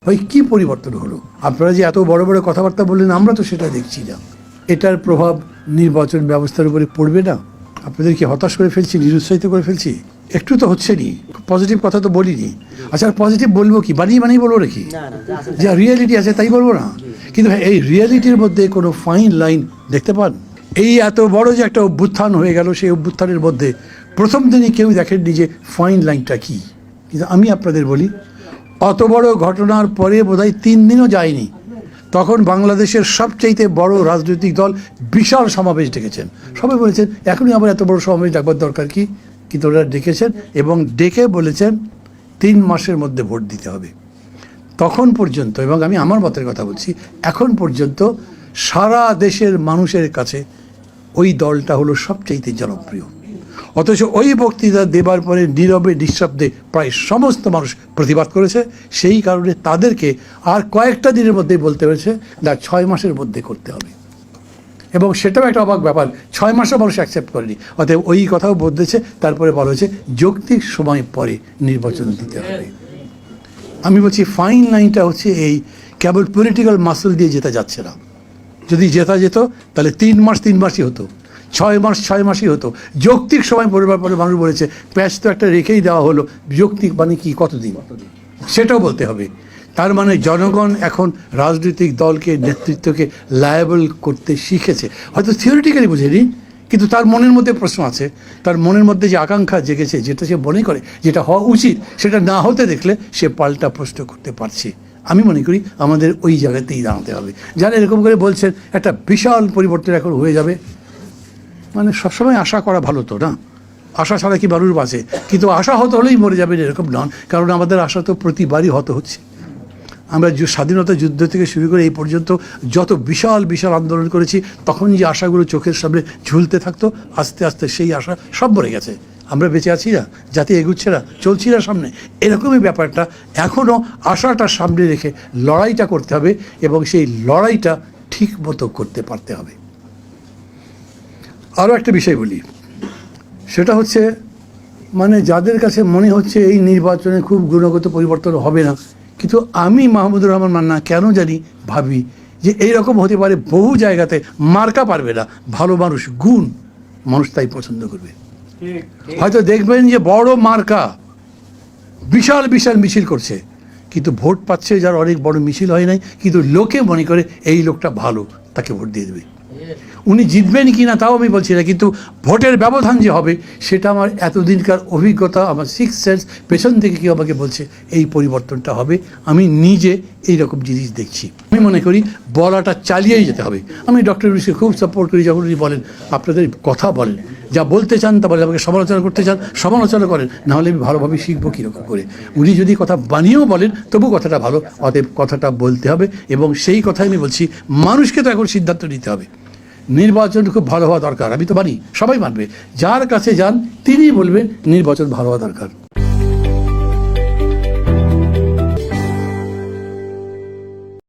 ওই কী পরিবর্তন হলো? আপনারা যে এত বড় বড় কথাবার্তা বললেন, আমরা তো সেটা দেখছি না। এটার প্রভাব নির্বাচন ব্যবস্থার উপরে পড়বে না? আপনাদের কি হতাশ করে ফেলছি, নিরুৎসাহিত করে ফেলছি? একটু তো হচ্ছে নি, পজিটিভ কথা তো বলিনি। আচ্ছা, পজিটিভ বলবো কি? বানিয়ে বলবো নাকি? যা রিয়েলিটি আছে তাই বলবো না? কিন্তু এই রিয়েলিটির মধ্যে কোনো ফাইন লাইন দেখতে পান? এই এত বড় যে একটা অভ্যুত্থান হয়ে গেল, সেই অভ্যুত্থানের মধ্যে প্রথম দিনই কেউ দেখেননি যে ফাইন লাইনটা কী। কিন্তু আমি আপনাদের বলি, অত বড় ঘটনার পরে বোধহয় 3 দিনও যায়নি, তখন বাংলাদেশের সবচাইতে বড় রাজনৈতিক দল বিশাল সমাবেশ ডেকেছেন। সবাই বলেছেন এখনই আবার এত বড় সমাবেশ ডাকবার দরকার কি? কিন্তু ওরা ডেকেছেন এবং ডেকে বলেছেন 3 মাসের মধ্যে ভোট দিতে হবে। তখন পর্যন্ত, এবং আমি আমার মতের কথা বলছি, এখন পর্যন্ত সারা দেশের মানুষের কাছে ওই দলটা হলো সবচাইতে জনপ্রিয়। অথচ ওই বক্তৃতা দেবার পরে নীরবে নিঃশব্দে প্রায় সমস্ত মানুষ প্রতিবাদ করেছে। সেই কারণে তাদেরকে আর কয়েকটা দিনের মধ্যেই বলতে হয়েছে না, 6 মাসের মধ্যে করতে হবে। এবং সেটাও একটা অবাক ব্যাপার, 6 মাসও মানুষ অ্যাকসেপ্ট করেনি। অতএব ওই কথাও বদলেছে। তারপরে বলা হয়েছে যৌক্তিক সময় পরে নির্বাচন দিতে হবে। আমি বলছি ফাইন লাইনটা হচ্ছে এই, কেবল পলিটিক্যাল মাসল দিয়ে জেতা যাচ্ছে না। যদি জেতা যেত তাহলে 3 মাসই হতো, 6 মাসই হতো। যৌক্তিক সময় পরিবার পরে মানুষ বলেছে, প্যাচ তো একটা রেখেই দেওয়া হলো, যৌক্তিক মানে কি, কতদিন, সেটাও বলতে হবে। তার মানে জনগণ এখন রাজনৈতিক দলকে, নেতৃত্বকে লায়াবল করতে শিখেছে। হয়তো থিওরিটিক্যালি বুঝেনি, কিন্তু তার মনের মধ্যে প্রশ্ন আছে, তার মনের মধ্যে যে আকাঙ্ক্ষা জেগেছে, যেটা সে মনে করে যেটা হওয়া উচিত, সেটা না হতে দেখলে সে পাল্টা প্রশ্ন করতে পারছে। আমি মনে করি আমাদের ওই জায়গাতেই দাঁড়াতে হবে। যারা এরকম করে বলছেন একটা বিশাল পরিবর্তন এখন হয়ে যাবে, মানে সবসময় আশা করা ভালো তো না? আশা ছাড়া কি মানুষ বাঁচে? কিন্তু আশা হতে হলেই মরে যাবেন এরকম নন, কারণ আমাদের আশা তো প্রতিবারই হতে হচ্ছে। আমরা স্বাধীনতা যুদ্ধ থেকে শুরু করে এই পর্যন্ত যত বিশাল বিশাল আন্দোলন করেছি, তখন যে আশাগুলো চোখের সামনে ঝুলতে থাকতো, আস্তে আস্তে সেই আশা সব মরে গেছে। আমরা বেঁচে আছি না, জাতি এগুচ্ছে না, চলছি না সামনে। এরকমই ব্যাপারটা, এখনও আশাটা সামনে রেখে লড়াইটা করতে হবে, এবং সেই লড়াইটা ঠিক মতো করতে পারতে হবে। আরও একটা বিষয় বলি, সেটা হচ্ছে মানে যাদের কাছে মনে হচ্ছে এই নির্বাচনে খুব গুণগত পরিবর্তন হবে না, কিন্তু আমি মাহমুদুর রহমান মান্না কেন জানি ভাবি যে এইরকম হতে পারে। বহু জায়গাতে মার্কা পারবে না, ভালো মানুষ, গুণ মানুষ তাই পছন্দ করবে। হয়তো দেখবেন যে বড় মার্কা বিশাল বিশাল মিছিল করছে, কিন্তু ভোট পাচ্ছে যার অনেক বড় মিছিল হয় নাই, কিন্তু লোকে মনে করে এই লোকটা ভালো, তাকে ভোট দিয়ে দেবে। উনি জিতবেন কি না তাও আমি বলছি না, কিন্তু ভোটের ব্যবধান যে হবে, সেটা আমার এতদিনকার অভিজ্ঞতা, আমার 6 সেন্স পেছন থেকে কেউ আমাকে বলছে এই পরিবর্তনটা হবে। আমি নিজে এই রকম জিনিস দেখছি। আমি মনে করি বলাটা চালিয়েই যেতে হবে। আমি ডক্টর ইউনূসকে খুব সাপোর্ট করি, যখন উনি বলেন আপনাদের কথা বলেন, যা বলতে চান তা বলে, আমাকে সমালোচনা করতে চান সমালোচনা করেন, নাহলে আমি ভালোভাবে শিখবো কীরকম করে। উনি যদি কথা বানিয়েও বলেন তবু কথাটা ভালো, অতএব কথাটা বলতে হবে। এবং সেই কথাই আমি বলছি, মানুষকে তো এখন সিদ্ধান্ত নিতে হবে। নির্বাচন খুব ভালো হওয়া দরকার, আমি তো মানি, সবাই মানবে। যার কাছে যান তিনি বলবেন নির্বাচন ভালো হওয়া দরকার।